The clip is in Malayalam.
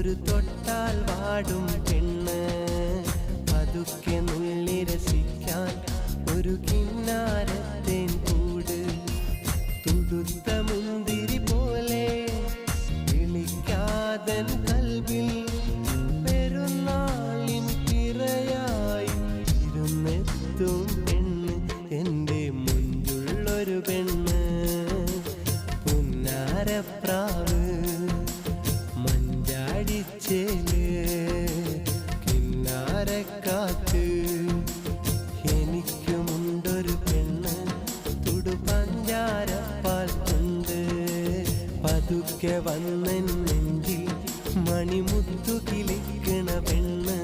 ഒരു തൊട്ടാൽ വാടും പെണ്ണ് പതുക്കെ നുള്ളി രസിക്കാൻ ഒരു കിന്നാരത്തേൻ കൂട് തുടുത്ത മുന്തിരി പോലെ വിളിക്കാതൻ കൽവിൽ പെരുന്നാളിൻ പിറയായി ഇരുന്നെത്തും പെണ്ണ് എൻ്റെ മുൻപുള്ളൊരു പെണ്ണ് പുന്നാരപ്രാവ് മഞ്ചാടിച്ചേല് കിന്നാരക്കാറ്റ് എനിക്കുമുണ്ടൊരു പെണ്ണ് തുടു പഞ്ചാരപ്പാൽ കൊണ്ട് പതുക്കെ വന്നെൻ നെഞ്ചിൽ മണിമുത്തു കിളിക്കണ പെണ്ണ്